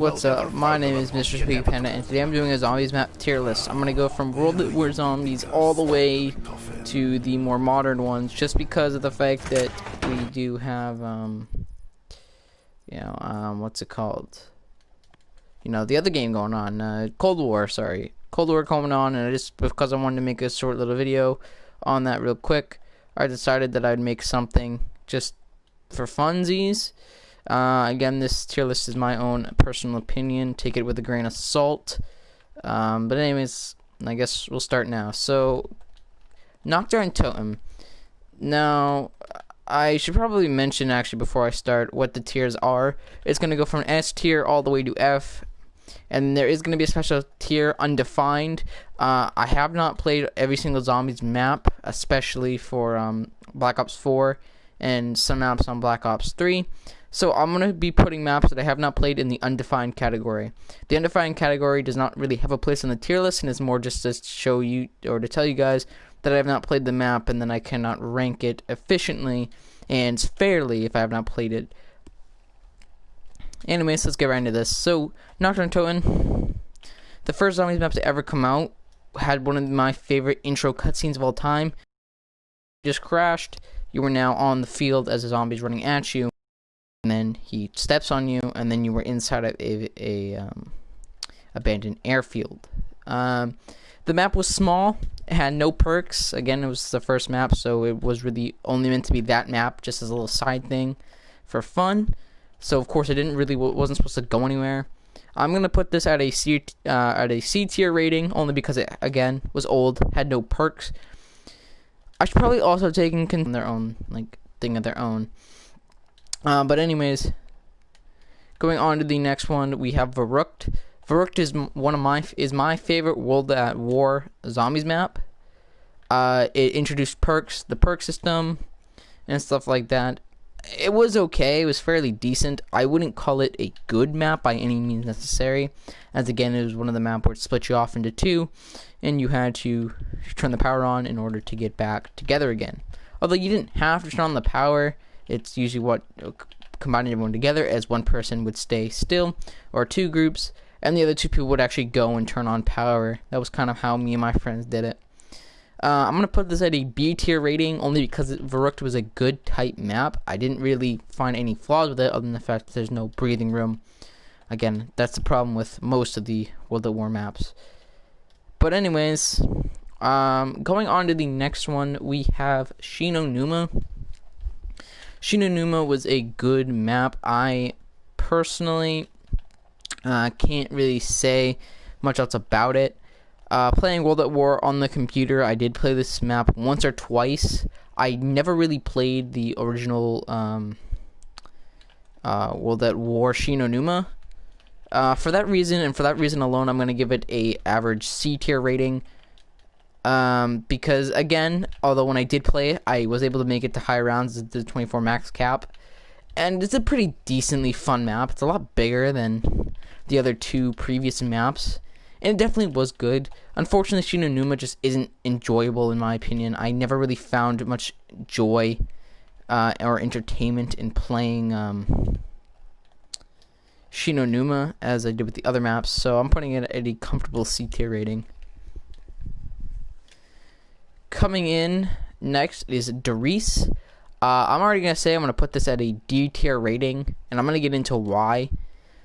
What's up? My name is Mr. Spooky Panda, and today I'm doing a zombies map tier list. I'm gonna go from World War Zombies all the way to the more modern ones, just because of the fact that we do have, what's it called? The other game going on, Cold War. Sorry, Cold War going on, and just because I wanted to make a short little video on that real quick, I decided that I'd make something just for funsies. Again, this tier list is my own personal opinion. Take it with a grain of salt. But anyways, I guess we'll start now. So, Nocturne Totem. Now, I should probably mention actually before I start what the tiers are. It's going to go from S tier all the way to F. And there is going to be a special tier, Undefined. I have not played every single Zombies map, especially for Black Ops 4 and some maps on Black Ops 3. So I'm going to be putting maps that I have not played in the Undefined category. The Undefined category does not really have a place on the tier list, and is more just to show you, or to tell you guys, that I have not played the map, and then I cannot rank it efficiently and fairly if I have not played it. Anyways, let's get right into this. So, Nocturne Totem, the first Zombies map to ever come out, had one of my favorite intro cutscenes of all time. Just crashed. You were now on the field as a zombie's running at you. And then he steps on you, and then you were inside of a abandoned airfield. The map was small. It had no perks. Again, it was the first map, so it was really only meant to be that map, just as a little side thing for fun. So of course, it wasn't supposed to go anywhere. I'm gonna put this at a C tier rating, only because it again was old, had no perks. I should probably also take in their own thing of their own. But anyways, going on to the next one, we have Verrückt. Verrückt is my favorite World at War Zombies map. It introduced perks, the perk system, and stuff like that. It was okay. It was fairly decent. I wouldn't call it a good map by any means necessary, as again, it was one of the maps where it split you off into two, and you had to turn the power on in order to get back together again. Although you didn't have to turn on the power. It's usually what combining everyone together, as one person would stay still, or two groups, and the other two people would actually go and turn on power. That was kind of how me and my friends did it. I'm going to put this at a B tier rating, only because Verrückt was a good type map. I didn't really find any flaws with it, other than the fact that there's no breathing room. Again, that's the problem with most of the World at War maps. But anyways, going on to the next one, we have Shinonuma. Shinonuma was a good map. I personally can't really say much else about it. Playing World at War on the computer, I did play this map once or twice. I never really played the original World at War Shinonuma. For that reason, and for that reason alone, I'm going to give it a average C tier rating. Because again, although when I did play it, I was able to make it to high rounds, the 24 max cap, and it's a pretty decently fun map. It's a lot bigger than the other two previous maps, and it definitely was good. Unfortunately, Shinonuma just isn't enjoyable in my opinion. I never really found much joy or entertainment in playing Shinonuma as I did with the other maps, so I'm putting it at a comfortable C tier rating. Coming in next is Doris. I'm already going to say I'm going to put this at a D tier rating, and I'm going to get into why.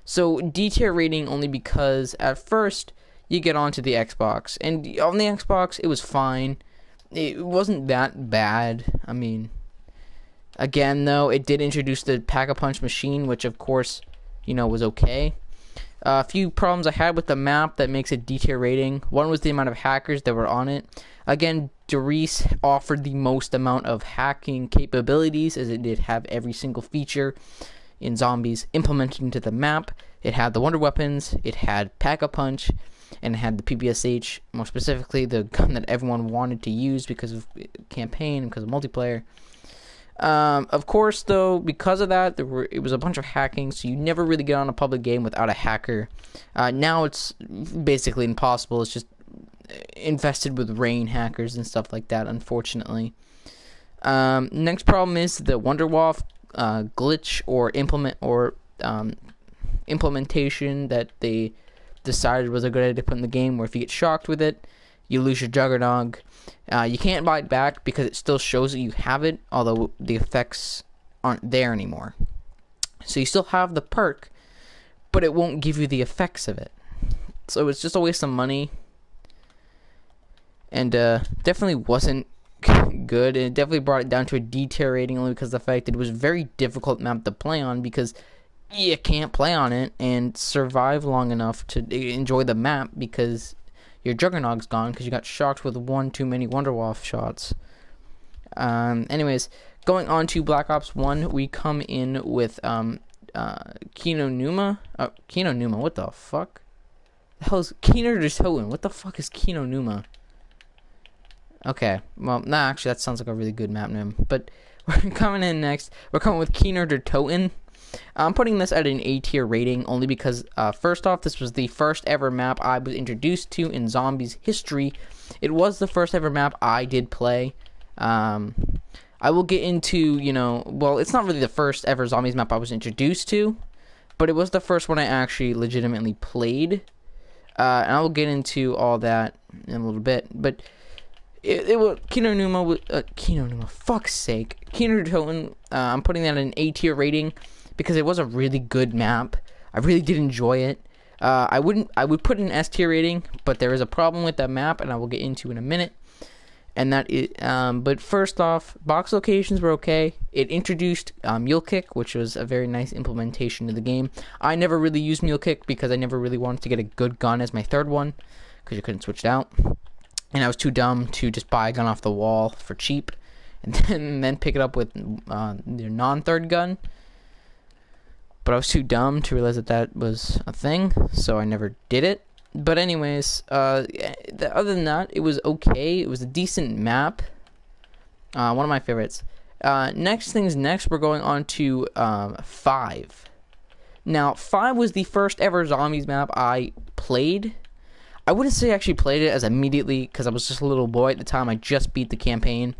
So, D tier rating only because at first you get onto the Xbox, and on the Xbox it was fine. It wasn't that bad. I mean, again though, it did introduce the Pack-a-Punch machine, which of course, was okay. A few problems I had with the map that makes it D tier rating. One was the amount of hackers that were on it. Again, Doris offered the most amount of hacking capabilities, as it did have every single feature in Zombies implemented into the map. It had the wonder weapons, it had Pack-a-Punch, and it had the PPSH, more specifically the gun that everyone wanted to use because of campaign and because of multiplayer. Of course, though, because of that, it was a bunch of hacking, so you never really get on a public game without a hacker. Now it's basically impossible. It's just infested with rain hackers and stuff like that, unfortunately. Next problem is the Wonderwolf glitch or implementation that they decided was a good idea to put in the game, where if you get shocked with it, you lose your Juggernog. You can't buy it back because it still shows that you have it, although the effects aren't there anymore. So you still have the perk, but it won't give you the effects of it. So it's just a waste of money. And definitely wasn't good. And it definitely brought it down to a D tier rating only because of the fact that it was a very difficult map to play on, because you can't play on it and survive long enough to enjoy the map because your Juggernaut's gone because you got shocked with one too many Wonderwaff shots. Anyways, going on to Black Ops 1, we come in with Kino Numa. Kino Numa, what the fuck? The hell is Kino Toten? What the fuck is Kino Numa? Okay, well, nah, actually, that sounds like a really good map name. But we're coming in next. We're coming with Kino Toten. I'm putting this at an A tier rating only because, first off, this was the first ever map I was introduced to in Zombies history. It was the first ever map I did play. I will get into, well, it's not really the first ever Zombies map I was introduced to, but it was the first one I actually legitimately played. And I will get into all that in a little bit, but it was Kino Numa, fuck's sake. Kino Toten, I'm putting that at an A tier rating because it was a really good map. I really did enjoy it. I would put an S tier rating, but there is a problem with that map, and I will get into in a minute. And that is, but first off, box locations were okay. It introduced Mule Kick, which was a very nice implementation of the game. I never really used Mule Kick because I never really wanted to get a good gun as my third one, because you couldn't switch it out. And I was too dumb to just buy a gun off the wall for cheap, and then pick it up with your non-third gun. But I was too dumb to realize that was a thing, so I never did it. But anyways, other than that, it was okay. It was a decent map. One of my favorites. Next things next, we're going on to 5. Now, 5 was the first ever Zombies map I played. I wouldn't say I actually played it as immediately because I was just a little boy at the time. I just beat the campaign.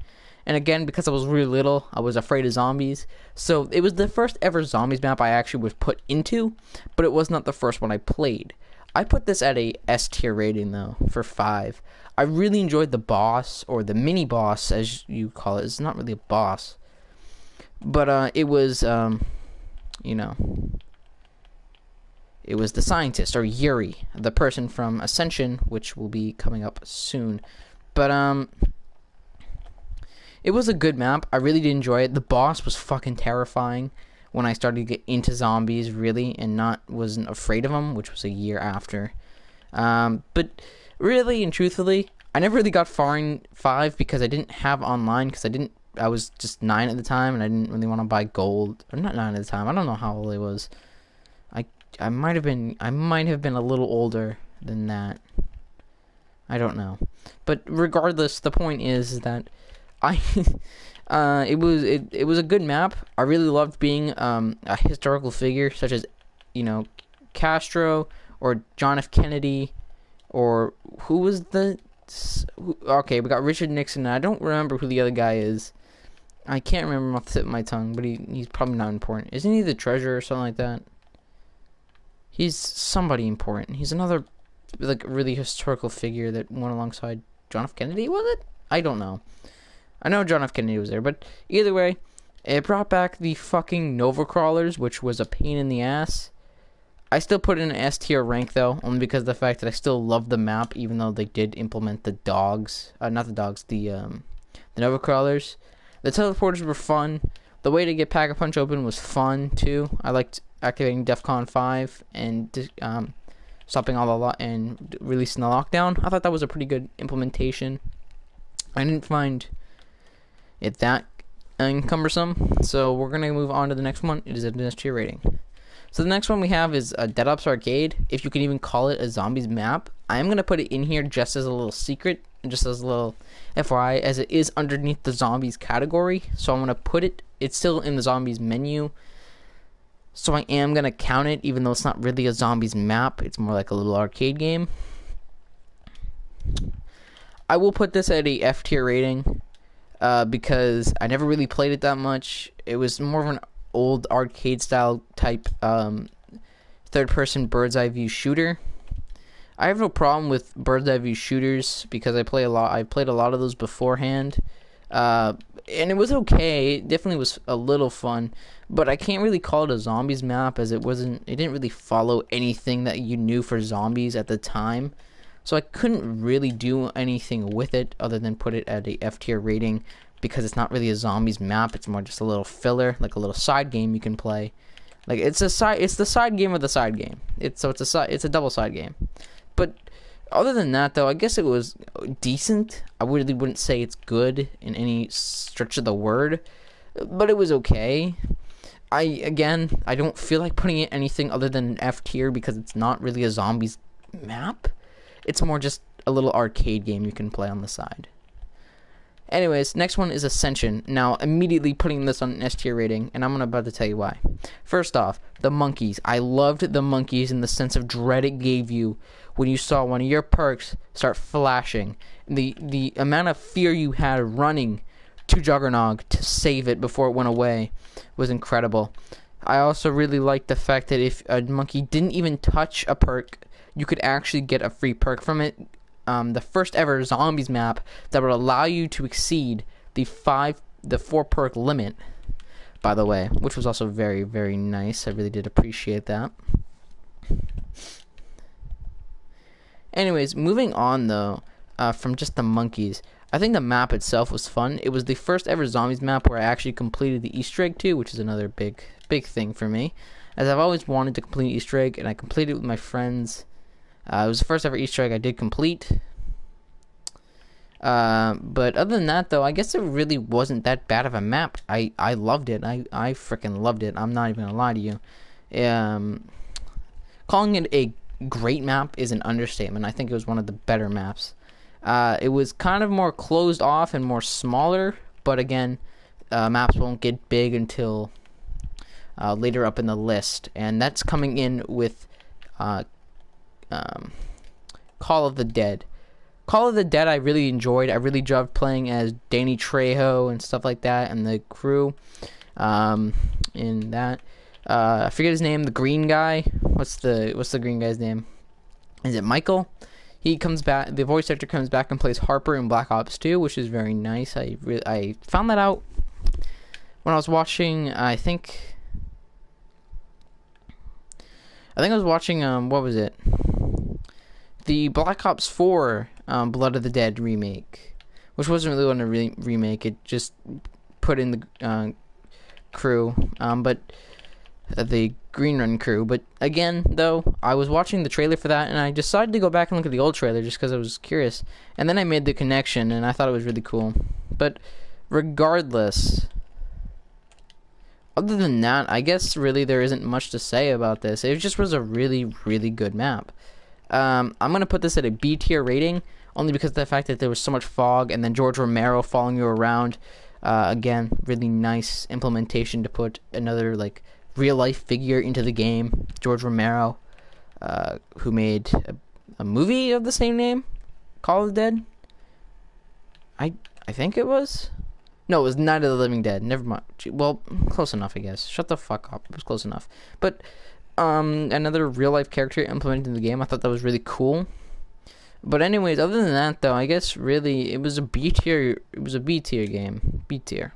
And again, because I was really little, I was afraid of zombies. So it was the first ever Zombies map I actually was put into, but it was not the first one I played. I put this at a S tier rating though for 5. I really enjoyed the boss, or the mini boss as you call it. It's not really a boss, but it was it was the scientist, or Yuri, the person from Ascension, which will be coming up soon. But it was a good map. I really did enjoy it. The boss was fucking terrifying when I started to get into zombies, really, and wasn't afraid of them, which was a year after. But really and truthfully, I never really got far in 5 because I didn't have online, because I was just 9 at the time, and I didn't really want to buy gold. Or not 9 at the time. I don't know how old I was. I might have been a little older than that. I don't know. But regardless, the point is that it was a good map. I really loved being a historical figure such as, Castro or John F. Kennedy, or who was okay, we got Richard Nixon, and I don't remember who the other guy is. I can't remember him off the tip of my tongue, but he's probably not important. Isn't he the treasurer or something like that? He's somebody important. He's another really historical figure that went alongside John F. Kennedy, was it? I don't know. I know John F. Kennedy was there, but either way, it brought back the fucking Nova Crawlers, which was a pain in the ass. I still put it in an S tier rank though, only because of the fact that I still love the map, even though they did implement the dogs. Not the dogs, the Nova Crawlers. The teleporters were fun. The way to get Pack-a-Punch open was fun too. I liked activating DEFCON 5 and stopping all and releasing the lockdown. I thought that was a pretty good implementation. I didn't find it that cumbersome, so we're gonna move on to the next one. It is an S tier rating. So the next one we have is Dead Ops Arcade, if you can even call it a zombies map. I am gonna put it in here just as a little secret, just as a little FYI, as it is underneath the zombies category. So I'm gonna put it. It's still in the zombies menu, so I am gonna count it, even though it's not really a zombies map. It's more like a little arcade game. I will put this at a F tier rating. Because I never really played it that much. It was more of an old arcade style type third-person bird's-eye view shooter. I have no problem with bird's-eye view shooters because I played a lot of those beforehand. And it was okay. It definitely was a little fun, but I can't really call it a zombies map as it didn't really follow anything that you knew for zombies at the time. So I couldn't really do anything with it other than put it at a F tier rating because it's not really a zombies map. It's more just a little filler, like a little side game you can play. Like it's the side game of the side game. It's a double side game. But other than that, though, I guess it was decent. I really wouldn't say it's good in any stretch of the word, but it was okay. I don't feel like putting it anything other than an F tier because it's not really a zombies map. It's more just a little arcade game you can play on the side. Anyways, next one is Ascension. Now, immediately putting this on an S tier rating, and I'm about to tell you why. First off, the monkeys. I loved the monkeys in the sense of dread it gave you when you saw one of your perks start flashing. The amount of fear you had running to Juggernog to save it before it went away was incredible. I also really liked the fact that if a monkey didn't even touch a perk, you could actually get a free perk from it. The first ever zombies map that would allow you to exceed the 4 perk limit, by the way, which was also very, very nice. I really did appreciate that. Anyways, moving on though, from just the monkeys, I think the map itself was fun. It was the first ever zombies map where I actually completed the Easter egg too, which is another big thing for me, as I've always wanted to complete Easter egg, and I completed it with my friends. It was the first ever Easter egg I did complete. But other than that, though, I guess it really wasn't that bad of a map. I loved it. I freaking loved it. I'm not even gonna lie to you. Calling it a great map is an understatement. I think it was one of the better maps. It was kind of more closed off and more smaller, but again, maps won't get big until later up in the list, and that's coming in with Call of the Dead. Call of the Dead I really enjoyed. I really loved playing as Danny Trejo and stuff like that, and the crew in that. I forget his name, the green guy. What's the green guy's name? Is it Michael? He comes back, the voice actor comes back and plays Harper in Black Ops 2, which is very nice. I found that out when I was watching, I think I was watching, what was it? The Black Ops 4 Blood of the Dead remake, which wasn't really a remake. It just put in the crew, but the Green Run crew. But again, though, I was watching the trailer for that, and I decided to go back and look at the old trailer just because I was curious. And then I made the connection, and I thought it was really cool. But regardless, other than that, I guess really there isn't much to say about this. It just was a really, really good map. I'm going to put this at a B tier rating, only because of the fact that there was so much fog, and then George Romero following you around. Again, really nice implementation to put another, like, real-life figure into the game. George Romero, who made a movie of the same name, Call of the Dead. I think it was? No, it was Night of the Living Dead. Never mind. Well, close enough, I guess. Shut the fuck up. It was close enough. But another real-life character implemented in the game. I thought that was really cool. But anyways, other than that, though, I guess really it was a B tier. It was a B tier game. B tier.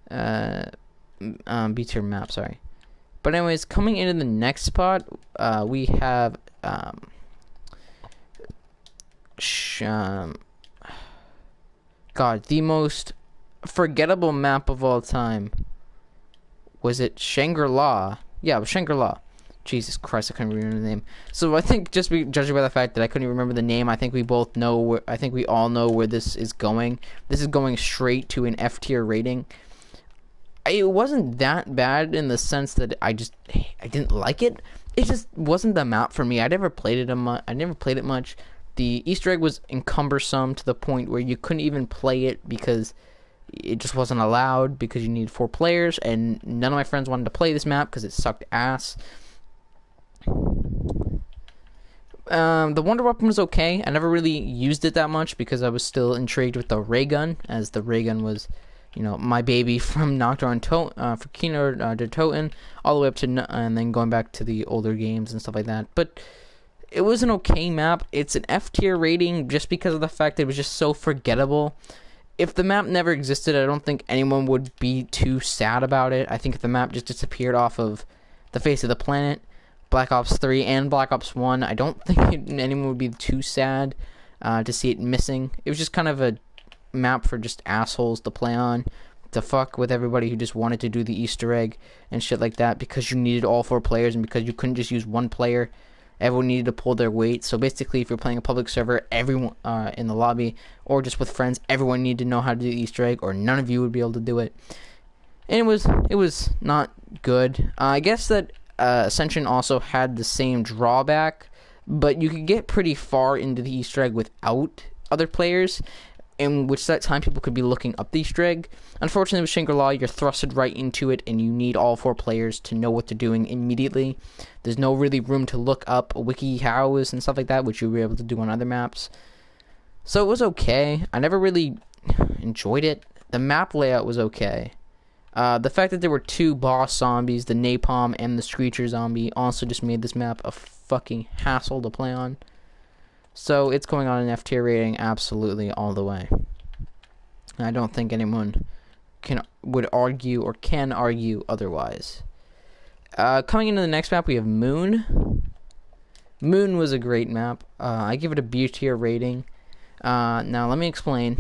B tier map. Sorry. But anyways, coming into the next spot, we have God, the most forgettable map of all time. Was it Shangri-La? Yeah, it was Shangri-La. Jesus Christ, I couldn't remember the name. So I think judging by the fact that I couldn't even remember the name, I think we both know I think we all know where this is going. This is going straight to an F tier rating. It wasn't that bad in the sense that I didn't like it. It just wasn't the map for me. I never played it much. The Easter egg was encumbersome to the point where you couldn't even play it because it just wasn't allowed, because you needed 4 players, and none of my friends wanted to play this map because it sucked ass. The Wonder Weapon was okay. I never really used it that much because I was still intrigued with the ray gun, as the ray gun was my baby from Nocturne for Kino to Toten, all the way up to and then going back to the older games and stuff like that. But it was an okay map. It's an F tier rating just because of the fact that it was just so forgettable. If the map never existed, I don't think anyone would be too sad about it. I think if the map just disappeared off of the face of the planet, Black Ops 3 and Black Ops 1, I don't think anyone would be too sad to see it missing. It was just kind of a map for just assholes to play on, to fuck with everybody who just wanted to do the Easter egg and shit like that, because you needed all 4 players and because you couldn't just use one player. Everyone needed to pull their weight. So basically, if you're playing a public server, everyone in the lobby or just with friends, everyone needed to know how to do the Easter egg, or none of you would be able to do it. And it was not good. I guess that Ascension also had the same drawback, but you could get pretty far into the Easter egg without other players, in which that time people could be looking up the Easter egg. Unfortunately, with Shangri-La, you're thrusted right into it, and you need all 4 players to know what they're doing immediately. There's no really room to look up wiki hows and stuff like that, which you were able to do on other maps. So it was okay. I never really enjoyed it. The map layout was okay. The fact that there were 2 boss zombies, the Napalm and the Screecher zombie, also just made this map a fucking hassle to play on. So it's going on an F tier rating absolutely all the way. I don't think anyone would argue or can argue otherwise. Coming into the next map, we have Moon. Moon was a great map. I give it a B tier rating. Now let me explain.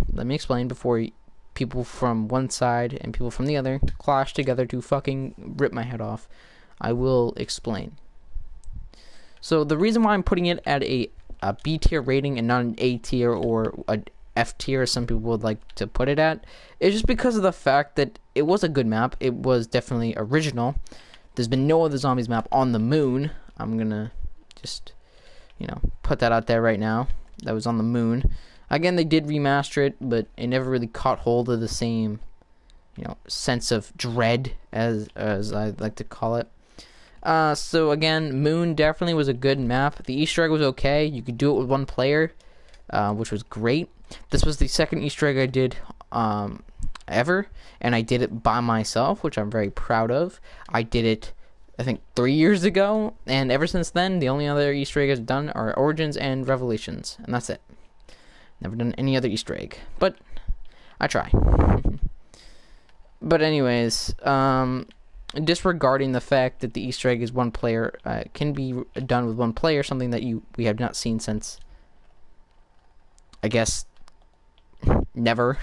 Before people from one side and people from the other clash together to fucking rip my head off. I will explain. So the reason why I'm putting it at a B tier rating and not an A tier or a F tier, as some people would like to put it at, is just because of the fact that it was a good map. It was definitely original. There's been no other zombies map on the Moon. I'm gonna just put that out there right now. That was on the Moon. Again, they did remaster it, but it never really caught hold of the same sense of dread as I like to call it. So again, Moon definitely was a good map. The Easter egg was okay. You could do it with 1 player, which was great. This was the second Easter egg I did ever, and I did it by myself, which I'm very proud of. I did it, I think, 3 years ago, and ever since then, the only other Easter egg I've done are Origins and Revelations, and that's it. Never done any other Easter egg, but I try. But anyways, disregarding the fact that the Easter egg is 1 player, can be done with 1 player, something that we have not seen since, I guess, never.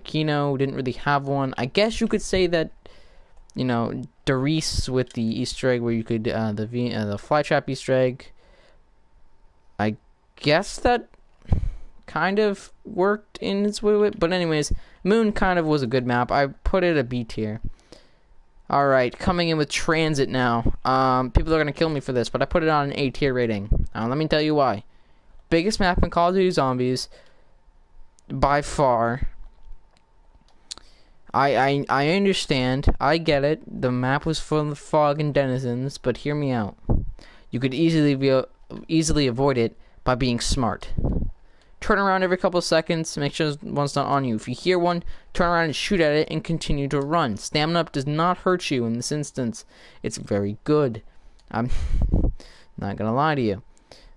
Kino didn't really have one. I guess you could say that, Darice with the Easter egg where you could, the flytrap Easter egg, I guess that kind of worked in its way, but anyways, Moon kind of was a good map. I put it a B tier. Alright, coming in with Transit now. People are gonna kill me for this, but I put it on an A tier rating. Let me tell you why. Biggest map in Call of Duty Zombies by far. I understand. I get it. The map was full of fog and denizens, but hear me out. You could easily avoid it by being smart. Turn around every couple of seconds, make sure one's not on you. If you hear one, turn around and shoot at it and continue to run. Stamina up does not hurt you in this instance. It's very good. I'm not gonna lie to you.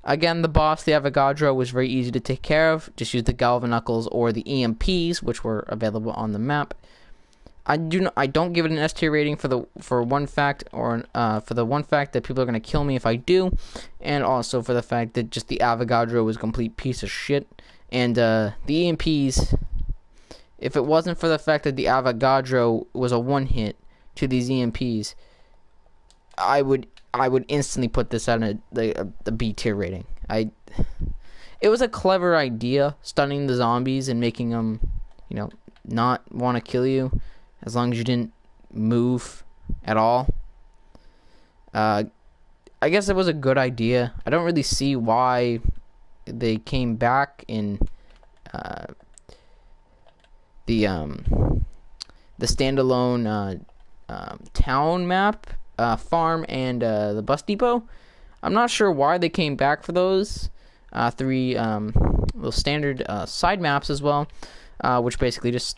Again, the boss, the Avogadro, was very easy to take care of. Just use the Galvanuckles or the EMPs, which were available on the map. I don't give it an S tier rating for the one fact that people are gonna kill me if I do, and also for the fact that just the Avogadro was a complete piece of shit, and the EMPs. If it wasn't for the fact that the Avogadro was a one hit to these EMPs, I would instantly put this at a B tier rating. It was a clever idea, stunning the zombies and making them, not want to kill you. As long as you didn't move at all. I guess it was a good idea. I don't really see why they came back in the standalone town map, farm, and the bus depot. I'm not sure why they came back for those 3 those standard side maps as well, which basically just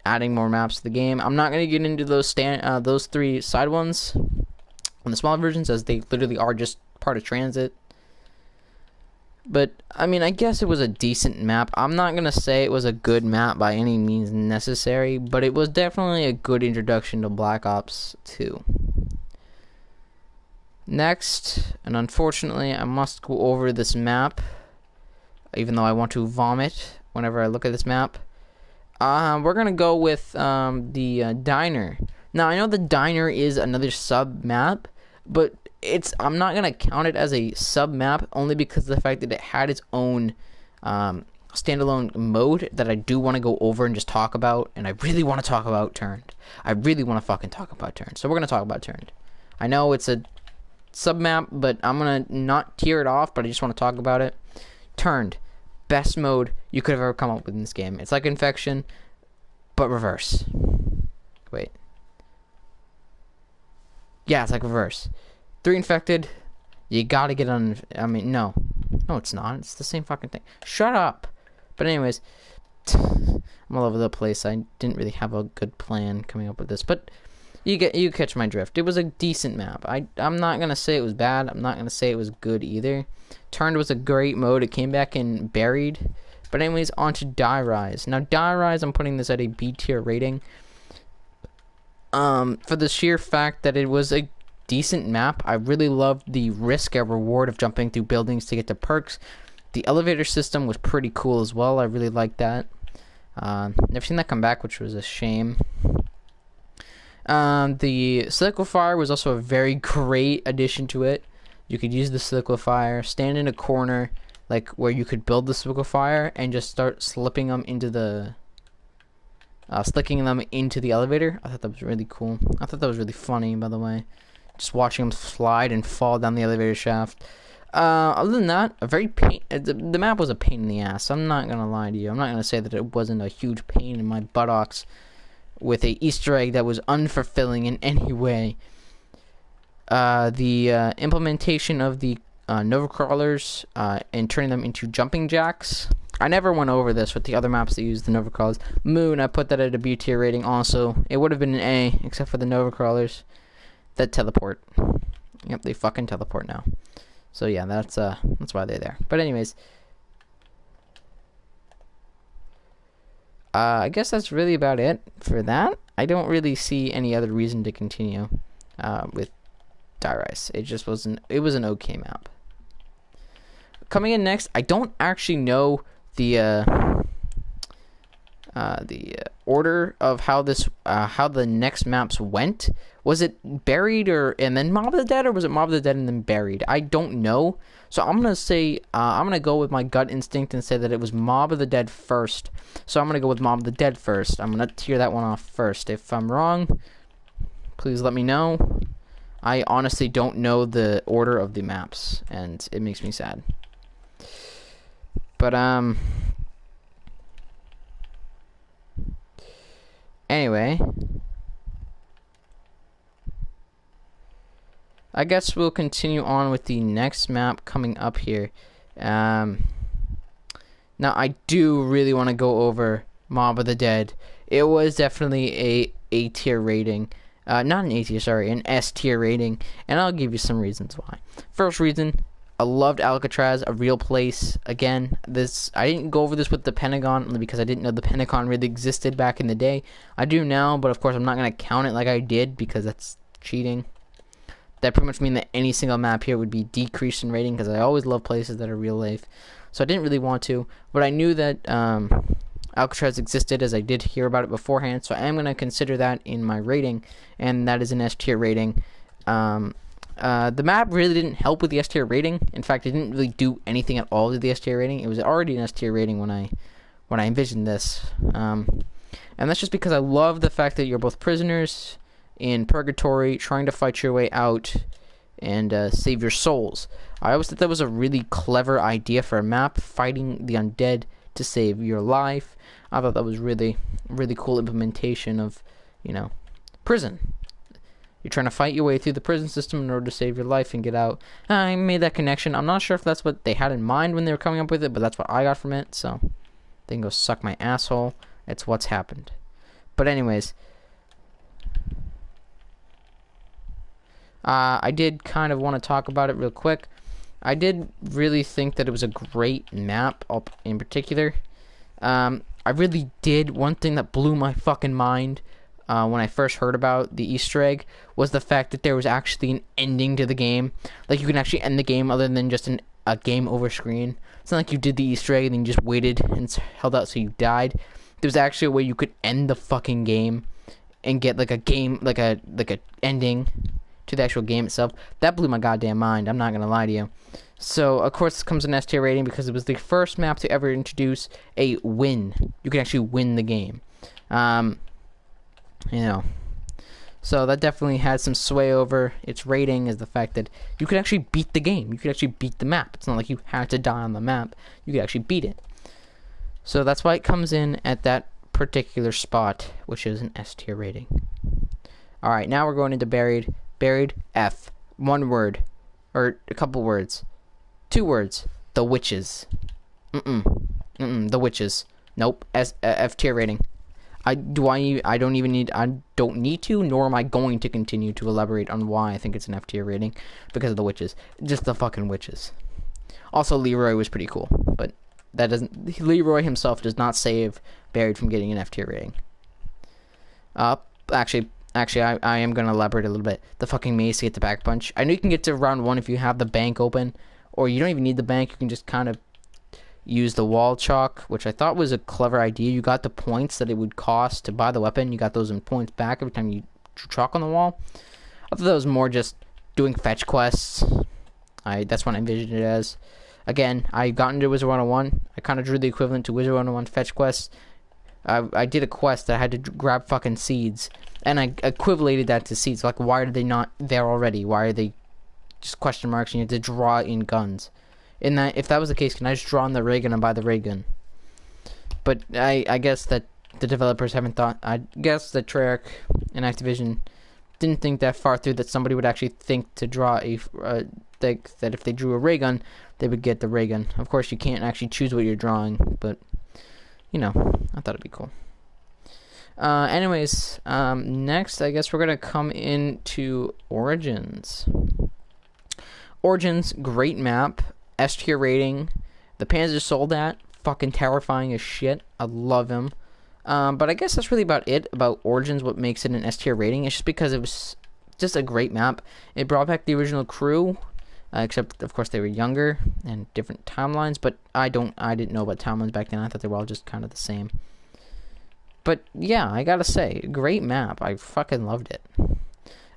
adding more maps to the game. I'm not gonna get into those 3 side ones on the smaller versions, as they literally are just part of transit. But I mean, I guess it was a decent map. I'm not gonna say it was a good map by any means necessary, but it was definitely a good introduction to Black Ops 2. Next, and unfortunately I must go over this map, even though I want to vomit whenever I look at this map. We're gonna go with the diner. Now I know the diner is another sub map, but I'm not gonna count it as a sub map, only because of the fact that it had its own standalone mode that I do want to go over and just talk about. And I really want to talk about Turned. I really want to fucking talk about Turned. So we're gonna talk about Turned. I know it's a sub map, but I'm gonna not tear it off, but I just want to talk about it. Turned, best mode you could have ever come up with in this game. It's like Infection, but reverse. Wait. Yeah, it's like reverse. 3 infected, you gotta get on. I mean, no, it's not. It's the same fucking thing. Shut up. But anyways, I'm all over the place. I didn't really have a good plan coming up with this, but you catch my drift. It was a decent map. I'm not gonna say it was bad. I'm not gonna say it was good either. Turned was a great mode. It came back in Buried. But anyways, on to Die Rise. Now Die Rise, I'm putting this at a B tier rating. For the sheer fact that it was a decent map. I really loved the risk and reward of jumping through buildings to get to perks. The elevator system was pretty cool as well. I really liked that. Never seen that come back, which was a shame. The Solidifier was also a very great addition to it. You could use the Solidifier, stand in a corner, like where you could build the Solidifier and just start slipping them into the slicking them into the elevator. I thought that was really cool. I thought that was really funny, by the way. Just watching them slide and fall down the elevator shaft. Other than that, the map was a pain in the ass. I'm not gonna lie to you. I'm not gonna say that it wasn't a huge pain in my buttocks with a Easter egg that was unfulfilling in any way. The implementation of the Nova Crawlers and turning them into jumping jacks. I never went over this with the other maps that use the Nova Crawlers. Moon, I put that at a B tier rating also. It would have been an A, except for the Nova Crawlers that teleport. Yep, they fucking teleport now. So yeah, that's why they're there. But anyways, I guess that's really about it for that. I don't really see any other reason to continue with Die Rise. It just wasn't. It was an okay map. Coming in next, I don't actually know the order of how the next maps went. Was it Buried and then Mob of the Dead, or was it Mob of the Dead and then Buried? I don't know. So I'm gonna say I'm gonna go with my gut instinct and say that it was Mob of the Dead first. So I'm gonna go with Mob of the Dead first. I'm gonna tear that one off first. If I'm wrong, please let me know. I honestly don't know the order of the maps, and it makes me sad. But anyway, I guess we'll continue on with the next map coming up here. Now I do really want to go over Mob of the Dead. It was definitely a A tier rating. Not an A tier, sorry, an S tier rating, and I'll give you some reasons why. First reason, I loved Alcatraz, a real place. Again, I didn't go over this with the Pentagon only because I didn't know the Pentagon really existed back in the day. I do now, but of course I'm not going to count it like I did because that's cheating. That pretty much mean that any single map here would be decreased in rating because I always love places that are real life. So I didn't really want to, but I knew that Alcatraz existed as I did hear about it beforehand, so I am going to consider that in my rating, and that is an S tier rating. The map really didn't help with the S tier rating. In fact, it didn't really do anything at all to the S tier rating. It was already an S tier rating when I envisioned this, and that's just because I love the fact that you're both prisoners in purgatory trying to fight your way out and save your souls. I always thought that was a really clever idea for a map, fighting the undead to save your life. I thought that was really cool implementation of, prison. You're trying to fight your way through the prison system in order to save your life and get out. I made that connection. I'm not sure if that's what they had in mind when they were coming up with it, but that's what I got from it, so they can go suck my asshole. It's what's happened. But anyways, I did kind of want to talk about it real quick. I did really think that it was a great map in particular. I really did. One thing that blew my fucking mind when I first heard about the Easter egg was the fact that there was actually an ending to the game. Like, you can actually end the game other than just a game over screen. It's not like you did the Easter egg and then you just waited and held out so you died. There was actually a way you could end the fucking game and get like a game, like a ending to the actual game itself. That blew my goddamn mind. I'm not gonna lie to you. So, of course, this comes in S tier rating because it was the first map to ever introduce a win. You can actually win the game. You know, so that definitely had some sway over its rating, is the fact that you could actually beat the game. You could actually beat the map. It's not like you had to die on the map. You could actually beat it. So that's why it comes in at that particular spot, which is an S tier rating. Alright, now we're going into Buried. Buried F. One word. Or a couple words. 2 words. The Witches. The Witches. Nope. F tier rating. I don't need to, nor am I going to continue to elaborate on why I think it's an F tier rating, because of the witches. Just the fucking witches. Also, Leroy was pretty cool, but that doesn't. Leroy himself does not save Buried from getting an F tier rating. Actually, I am gonna elaborate a little bit. The fucking maze to get the back punch. I know you can get to round 1 if you have the bank open, or you don't even need the bank. You can just kind of use the wall chalk, which I thought was a clever idea. You got the points that it would cost to buy the weapon. You got those in points back every time you chalk on the wall. I thought that was more just doing fetch quests. That's what I envisioned it as. Again, I got into Wizard 101. I kind of drew the equivalent to Wizard 101 fetch quests. I did a quest that I had to grab fucking seeds, and I equivalated that to seeds. Like, why are they not there already? Why are they just question marks and you have to draw in guns? If that was the case, can I just draw on the ray gun and buy the ray gun? But I guess that the developers haven't thought. I guess that Treyarch and Activision didn't think that far through, that somebody would actually think to draw that if they drew a ray gun, they would get the ray gun. Of course, you can't actually choose what you're drawing, but you know, I thought it'd be cool. Anyways, next, I guess we're gonna come into Origins. Origins, great map. S tier rating. The Panzer Soldat, fucking terrifying as shit. I love him. But I guess that's really about it about Origins. What makes it an S tier rating? It's just because it was just a great map. It brought back the original crew, except of course they were younger and different timelines. But I didn't know about timelines back then. I thought they were all just kind of the same. But yeah, I gotta say, great map. I fucking loved it.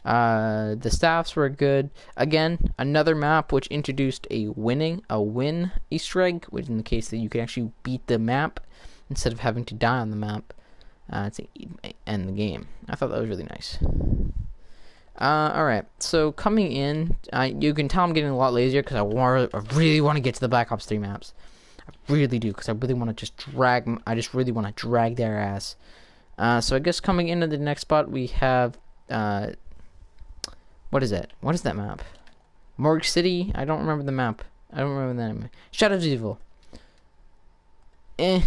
The staffs were good. Again, another map which introduced a win Easter egg, which in the case that you can actually beat the map instead of having to die on the map to end the game. I thought that was really nice. Alright, so coming in, you can tell I'm getting a lot lazier because I really want to get to the Black Ops 3 maps. I really do, because I really want to really want to drag their ass. So I guess coming into the next spot, we have what is it? What is that map? Morgue City? I don't remember the map. I don't remember the name. Shadows of Evil. It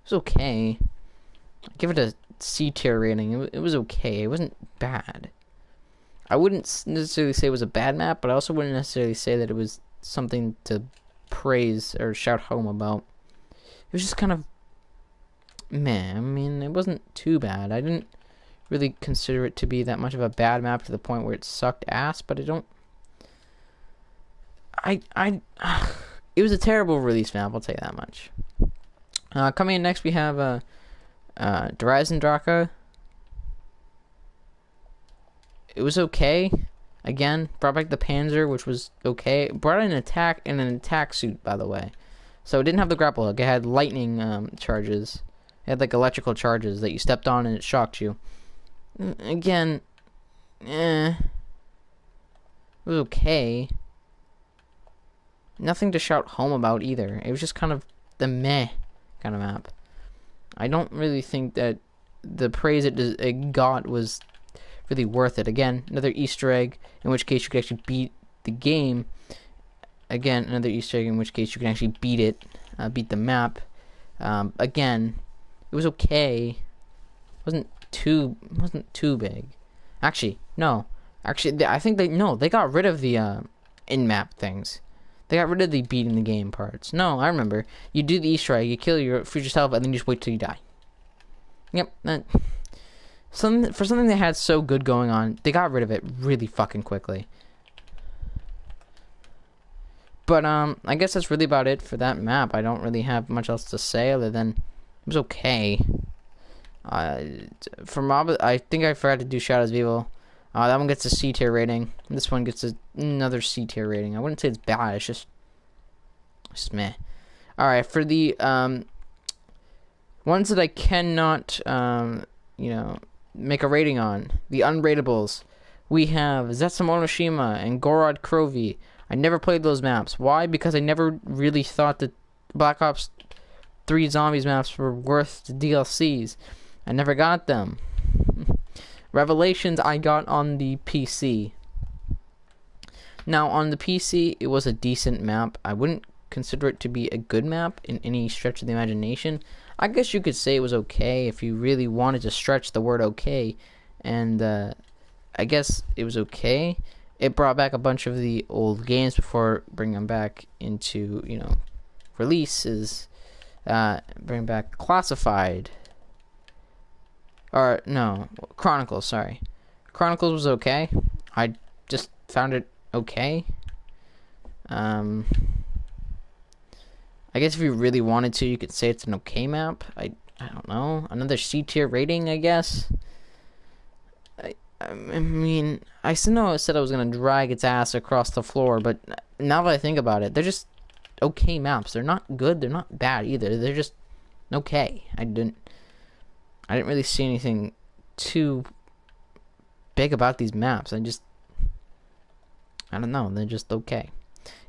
was okay. I'd give it a C tier rating. It was okay. It wasn't bad. I wouldn't necessarily say it was a bad map, but I also wouldn't necessarily say that it was something to praise or shout home about. It was just kind of meh. I mean, it wasn't too bad. I didn't really consider it to be that much of a bad map to the point where it sucked ass, but it was a terrible release map, I'll tell you that much. Coming in next, we have Dreisendrache. It was okay. Again, brought back the Panzer, which was okay. Brought in an attack suit, by the way. So it didn't have the grapple hook. It had lightning charges. It had like electrical charges that you stepped on and it shocked you. Again, it was okay. Nothing to shout home about either. It was just kind of the meh kind of map. I don't really think that the praise it got was really worth it. Again, another Easter egg, in which case you could actually beat the game. Again, another Easter egg, in which case you can actually beat it, beat the map. Again, it was okay. wasn't too big. Actually, no. Actually, I think they got rid of the in-map things. They got rid of the beating the game parts. No, I remember. You do the Easter egg, you kill your future self, and then you just wait till you die. Yep. For something they had so good going on, they got rid of it really fucking quickly. But I guess that's really about it for that map. I don't really have much else to say other than it was okay. For Mob, I think I forgot to do Shadows of Evil. That one gets a C tier rating. This one gets another C tier rating. I wouldn't say it's bad. It's just meh. All right, for the ones that I cannot, make a rating on, the unrateables, we have Zetsumonoshima and Gorod Krovi. I never played those maps. Why? Because I never really thought that Black Ops 3 Zombies maps were worth the DLCs. I never got them. Revelations I got on the PC. Now, on the PC, it was a decent map. I wouldn't consider it to be a good map in any stretch of the imagination. I guess you could say it was okay if you really wanted to stretch the word okay. And I guess it was okay. It brought back a bunch of the old games before bringing them back into, releases. Bring back Classified. Or, no, Chronicles, sorry. Chronicles was okay. I just found it okay. I guess if you really wanted to, you could say it's an okay map. I don't know. Another C tier rating, I guess. I mean, I still know I said I was going to drag its ass across the floor, but now that I think about it, they're just okay maps. They're not good, they're not bad either. They're just okay. I didn't really see anything too big about these maps. I don't know, they're just okay.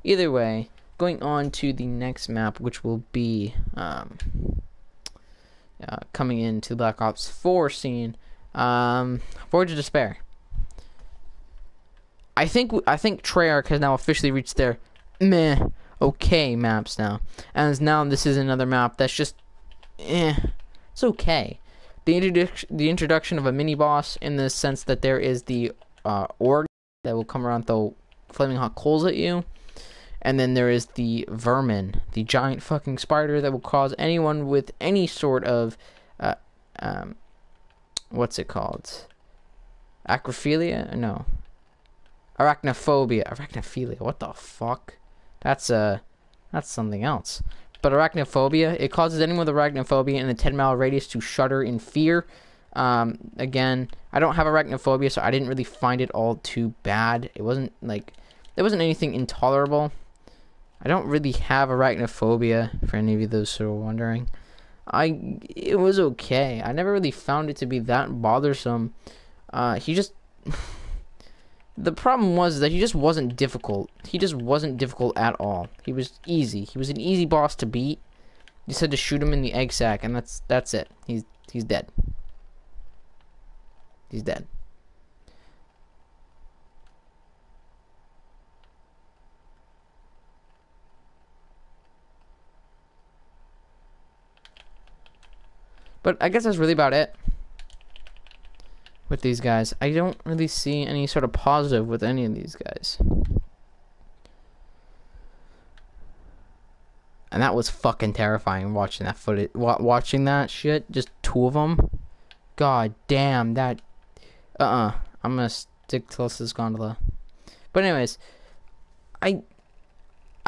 Either way, going on to the next map, which will be coming into the Black Ops 4 scene. Voyage of Despair. I think Treyarch has now officially reached their meh okay maps now, and now this is another map that's just it's okay. The introduction of a mini boss, in the sense that there is the org that will come around, throw flaming hot coals at you, and then there is the vermin, the giant fucking spider that will cause anyone with any sort of what's it called? Acrophilia? No. Arachnophilia. What the fuck? That's something else. But arachnophobia, it causes anyone with arachnophobia in a 10-mile radius to shudder in fear. Again, I don't have arachnophobia, so I didn't really find it all too bad. There wasn't anything intolerable. I don't really have arachnophobia, for any of you those who are wondering. It was okay. I never really found it to be that bothersome. The problem was that he just wasn't difficult. He just wasn't difficult at all. He was easy. He was an easy boss to beat. You just had to shoot him in the egg sack, and that's it. He's dead. He's dead. But I guess that's really about it with these guys. I don't really see any sort of positive with any of these guys. And that was fucking terrifying watching that footage. Watching that shit. Just two of them. God damn, that... I'm gonna stick close to this gondola. But anyways, I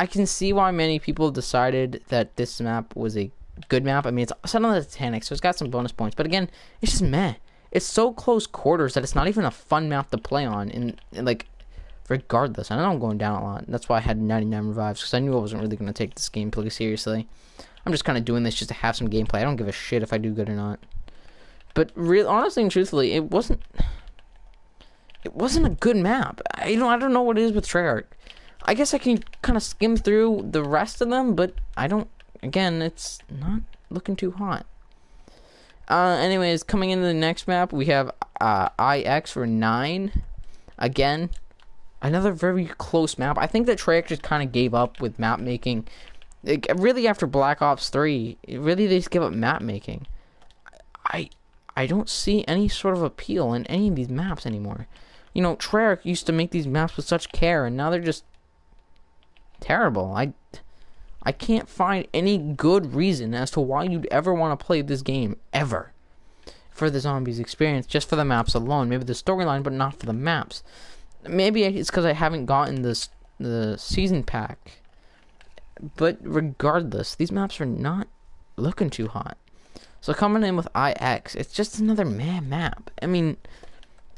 can see why many people decided that this map was a good map. I mean, it's set on the Titanic, so it's got some bonus points. But again, it's just meh. It's so close quarters that it's not even a fun map to play on. And like, regardless, I know I'm going down a lot. That's why I had 99 revives, because I knew I wasn't really going to take this gameplay seriously. I'm just kind of doing this just to have some gameplay. I don't give a shit if I do good or not. But honestly and truthfully, it wasn't a good map. I don't know what it is with Treyarch. I guess I can kind of skim through the rest of them, but I don't. Again, it's not looking too hot. Anyways, coming into the next map, we have IX for 9. Again, another very close map. I think that Treyarch just kind of gave up with map making. Really, after Black Ops 3, really they just give up map making. I don't see any sort of appeal in any of these maps anymore. You know, Treyarch used to make these maps with such care, and now they're just terrible. I can't find any good reason as to why you'd ever want to play this game, ever. For the zombies experience, just for the maps alone. Maybe the storyline, but not for the maps. Maybe it's because I haven't gotten the season pack. But regardless, these maps are not looking too hot. So coming in with IX, it's just another map. I mean,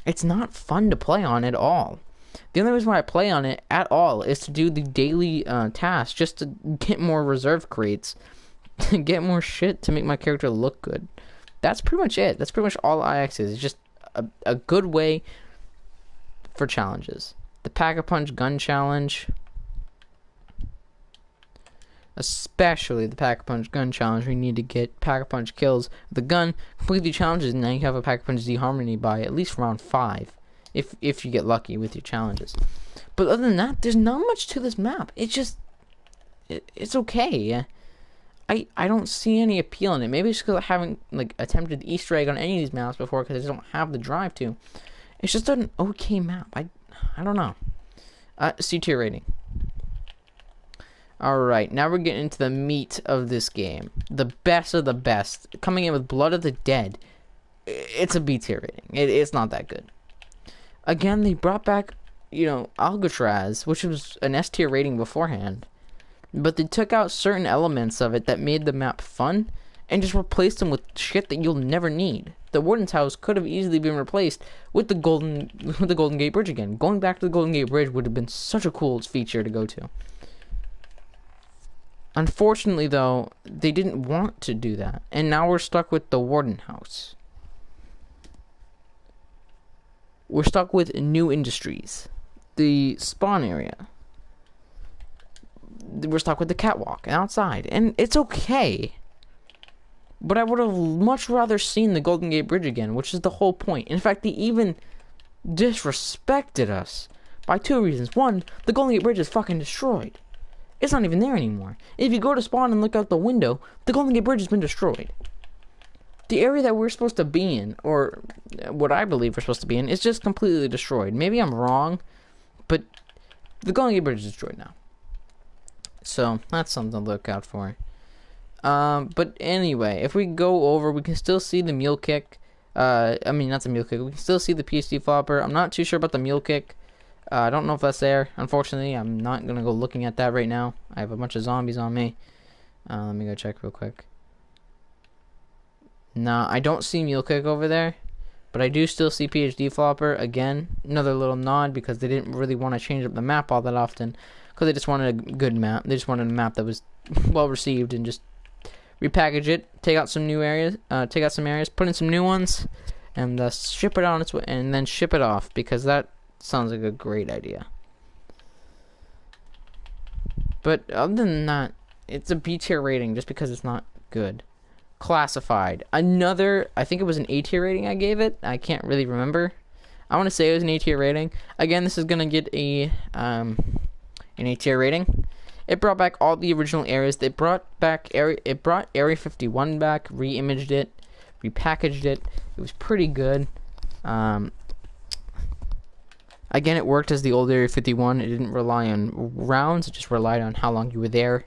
it's not fun to play on at all. The only reason why I play on it at all is to do the daily tasks, just to get more reserve crates, to get more shit to make my character look good. That's pretty much it. That's pretty much all IX is. It's just a good way for challenges. The Pack-a-Punch gun challenge, especially the Pack-a-Punch gun challenge, where you need to get Pack-a-Punch kills. The gun completely challenges, and now you have a Pack-a-Punch Z-Harmony by at least round 5. If you get lucky with your challenges. But other than that, there's not much to this map. It's okay. I don't see any appeal in it. Maybe it's because I haven't attempted the Easter egg on any of these maps before, because I just don't have the drive to. It's just an okay map. I don't know. C tier rating. Alright, now we're getting into the meat of this game. The best of the best. Coming in with Blood of the Dead. It's a B tier rating. It's not that good. Again, they brought back, Alcatraz, which was an S tier rating beforehand. But they took out certain elements of it that made the map fun, and just replaced them with shit that you'll never need. The Warden's house could have easily been replaced with the Golden Gate Bridge again. Going back to the Golden Gate Bridge would have been such a cool feature to go to. Unfortunately, though, they didn't want to do that, and now we're stuck with the Warden house. We're stuck with new industries, the spawn area. We're stuck with the catwalk outside, and it's okay. But I would have much rather seen the Golden Gate Bridge again, which is the whole point. In fact, they even disrespected us by 2 reasons. One, the Golden Gate Bridge is fucking destroyed. It's not even there anymore. If you go to spawn and look out the window, the Golden Gate Bridge has been destroyed. The area that we're supposed to be in, or what I believe we're supposed to be in, is just completely destroyed. Maybe I'm wrong, but the Golden Gate Bridge is destroyed now. So, that's something to look out for. But anyway, if we go over, we can still see the mule kick. Not the mule kick. We can still see the PhD flopper. I'm not too sure about the mule kick. I don't know if that's there. Unfortunately, I'm not going to go looking at that right now. I have a bunch of zombies on me. Let me go check real quick. No, I don't see mule kick over there. But I do still see PhD flopper. Again, another little nod, because they didn't really want to change up the map all that often. Because they just wanted a good map. They just wanted a map that was well received, and just repackage it, take out some new areas, put in some new ones, and ship it on its way, and then ship it off, because that sounds like a great idea. But other than that, it's a B tier rating just because it's not good. Classified. Another, I think it was an A tier rating I gave it. I can't really remember. I want to say it was an A tier rating. Again, this is gonna get an A tier rating. It brought back all the original areas. It brought Area 51 back, re-imaged it, repackaged it. It was pretty good. Again, it worked as the old Area 51. It didn't rely on rounds. It just relied on how long you were there,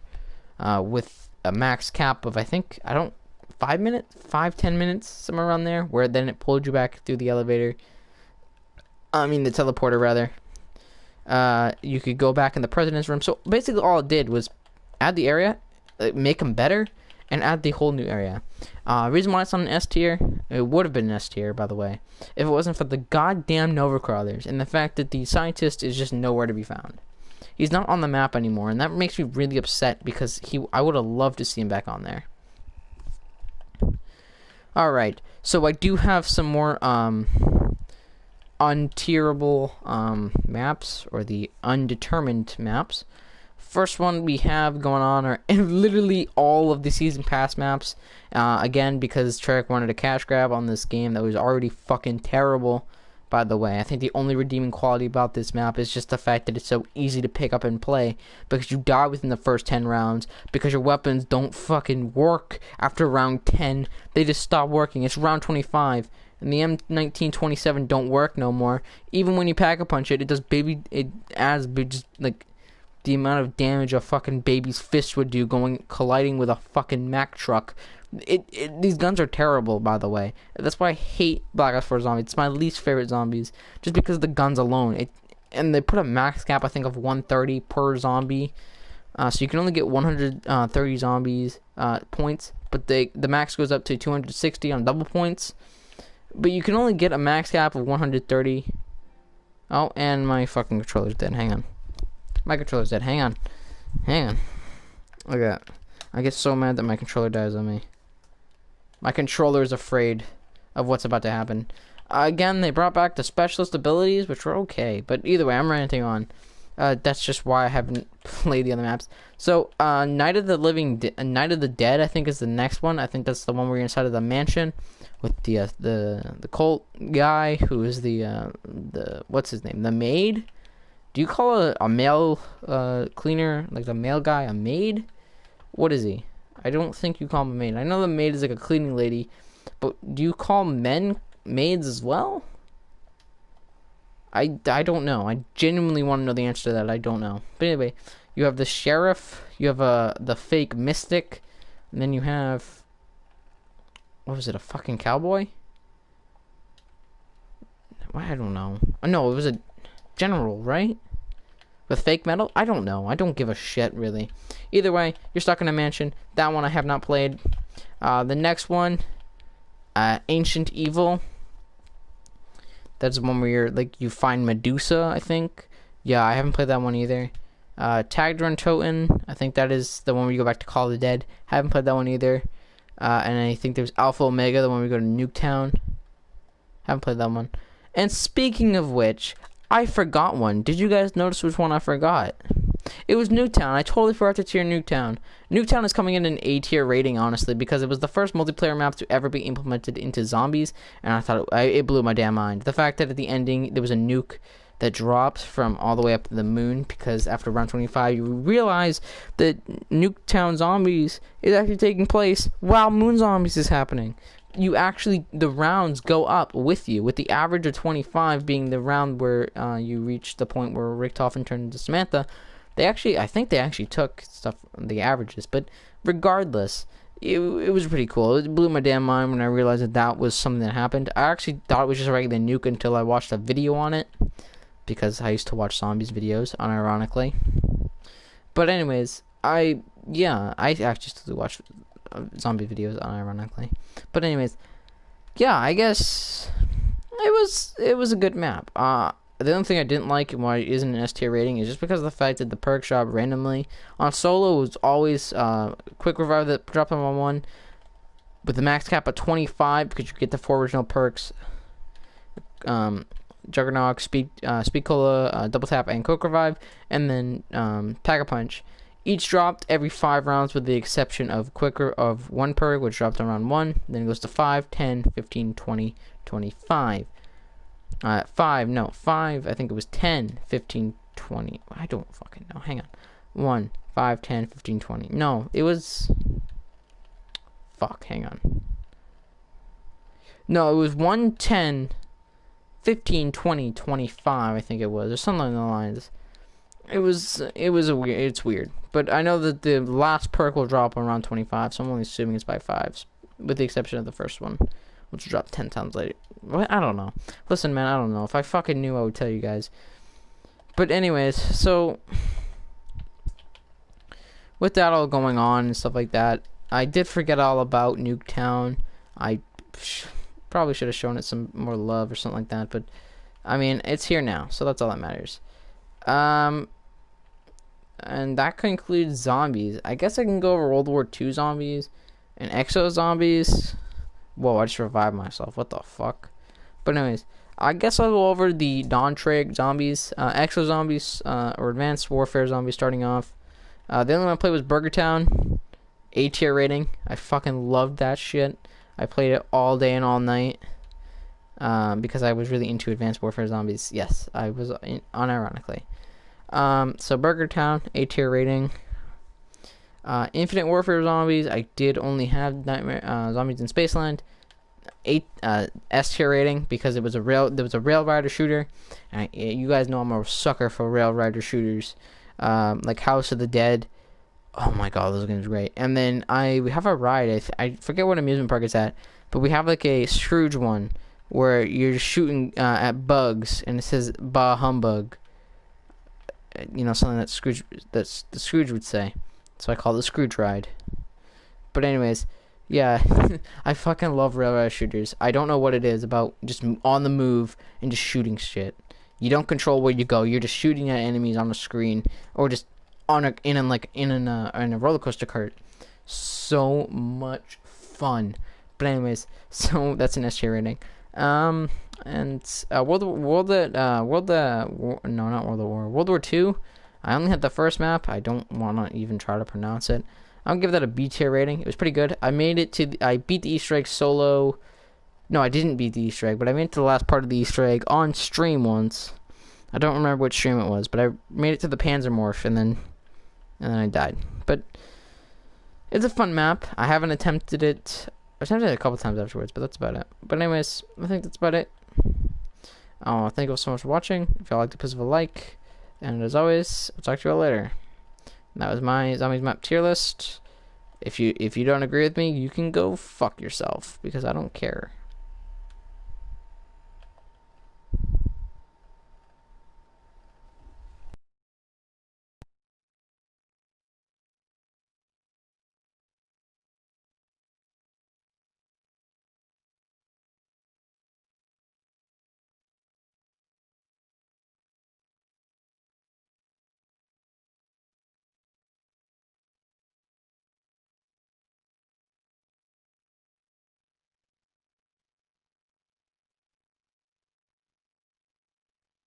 with a max cap of, 5 minutes, 10 minutes, somewhere around there, where then it pulled you back through the elevator. The teleporter, rather. You could go back in the president's room. So basically all it did was add the area, make them better, and add the whole new area. Reason why it's on an S tier, it would have been an S tier, by the way, if it wasn't for the goddamn Nova Crawlers and the fact that the scientist is just nowhere to be found. He's not on the map anymore, and that makes me really upset, because I would have loved to see him back on there. Alright, so I do have some more untierable maps, or the undetermined maps. First one we have going on are literally all of the season pass maps. Again, because Treyarch wanted a cash grab on this game that was already fucking terrible. By the way, I think the only redeeming quality about this map is just the fact that it's so easy to pick up and play, because you die within the first 10 rounds, because your weapons don't fucking work after round 10. They just stop working. It's round 25, and the M1927 don't work no more. Even when you pack-a-punch it, it adds just like the amount of damage a fucking baby's fist would do colliding with a fucking Mack truck. These guns are terrible, by the way. That's why I hate Black Ops 4 Zombies. It's my least favorite zombies, just because of the guns alone. And they put a max cap, I think, of 130 per zombie. So you can only get 130 zombies points, but the max goes up to 260 on double points. But you can only get a max cap of 130. Oh, and my fucking controller's dead. Hang on. My controller's dead. Hang on. Okay. I get so mad that my controller dies on me. My controller is afraid of what's about to happen. Again, they brought back the specialist abilities, which were okay. But either way, I'm ranting on. That's just why I haven't played the other maps. So, Night of the Dead, I think, is the next one. I think that's the one where you're inside of the mansion with the cult guy who is the what's his name? The maid? Do you call a male cleaner, like the male guy, a maid? What is he? I don't think you call him a maid. I know the maid is like a cleaning lady, but do you call men maids as well? I don't know. I genuinely want to know the answer to that. I don't know. But anyway, you have the sheriff, you have the fake mystic, and then you have, what was it, a fucking cowboy? I don't know. No, it was a general, right? With fake metal? I don't know. I don't give a shit, really. Either way, you're stuck in a mansion. That one I have not played. The next one, Ancient Evil. That's the one where you're, like, you find Medusa, I think. Yeah, I haven't played that one either. Tagdrun Toten. I think that is the one where you go back to Call of the Dead. Haven't played that one either. And I think there's Alpha Omega, the one where we go to Nuketown. Haven't played that one. And speaking of which, I forgot one. Did you guys notice which one I forgot? It was Nuketown. I totally forgot to tier Nuketown. Nuketown is coming in an A tier rating, honestly, because it was the first multiplayer map to ever be implemented into zombies, and I thought it blew my damn mind. The fact that at the ending there was a nuke that drops from all the way up to the moon, because after round 25 you realize that Nuketown Zombies is actually taking place while Moon Zombies is happening. The rounds go up with you, with the average of 25 being the round where you reach the point where Richtofen turned into Samantha. I think they actually took stuff, the averages, but regardless, it was pretty cool. It blew my damn mind when I realized that was something that happened. I actually thought it was just a regular nuke until I watched a video on it, because I used to watch zombies videos, unironically. But anyways, I actually still watch zombie videos, unironically. But anyways, yeah, I guess it was a good map. The only thing I didn't like and why it isn't an S tier rating is just because of the fact that the perks drop randomly. On solo, it was always quick revive that dropped them on 1 with the max cap of 25, because you get the 4 original perks. Juggernaut, Speed Cola, Double Tap, and Quick Revive, and then Pack-a-Punch. Each dropped every 5 rounds, with the exception of of 1 perk, which dropped on round 1. Then it goes to 5, 10, 15, 20, 25. 5, I think it was 10, 15, 20. I don't fucking know. Hang on. 1, 5, 10, 15, 20. No, it was... Fuck, hang on. No, it was 1, 10, 15, 20, 25, I think it was. Or something along the lines. It's weird. But I know that the last perk will drop on round 25, so I'm only assuming it's by 5s, with the exception of the first one, which will drop 10 times later. What? I don't know. Listen, man, I don't know. If I fucking knew, I would tell you guys. But anyways, so with that all going on and stuff like that, I did forget all about Nuketown. I probably should have shown it some more love or something like that, but I mean, it's here now, so that's all that matters. And that concludes zombies. I guess I can go over World War II zombies and Exo zombies. Whoa, I just revived myself. What the fuck? But anyways, I guess I'll go over the non-Treyarch zombies, Exo zombies, or Advanced Warfare zombies starting off. The only one I played was Burger Town. A tier rating. I fucking loved that shit. I played it all day and all night. Because I was really into Advanced Warfare Zombies. Yes, I was unironically. So Burger Town, A tier rating. Infinite Warfare Zombies, I did only have Nightmare Zombies in Spaceland. S tier rating because there was a rail rider shooter. And you guys know I'm a sucker for rail rider shooters, like House of the Dead. Oh my god, those games are great. And then we have a ride. I forget what amusement park it's at, but we have like a Scrooge one where you're just shooting at bugs, and it says "Bah humbug." You know, something that the Scrooge would say. So I call it the Scrooge ride. But anyways, yeah, I fucking love railroad shooters. I don't know what it is about just on the move and just shooting shit. You don't control where you go. You're just shooting at enemies on the screen or just in a roller coaster cart. So much fun. But anyways, so that's an S tier rating. And World War II. I only had the first map. I don't want to even try to pronounce it. I'll give that a B tier rating. It was pretty good. I beat the Easter egg solo. No, I didn't beat the Easter egg, but I made it to the last part of the Easter egg on stream once. I don't remember which stream it was, but I made it to the Panzermorph and then I died. But it's a fun map. I haven't attempted it. I attempted it a couple times afterwards, but that's about it. But anyways, I think that's about it. Thank you all so much for watching. If y'all liked it, please leave a like. And as always, I'll talk to you all later. That was my Zombies map tier list. If you don't agree with me, you can go fuck yourself because I don't care.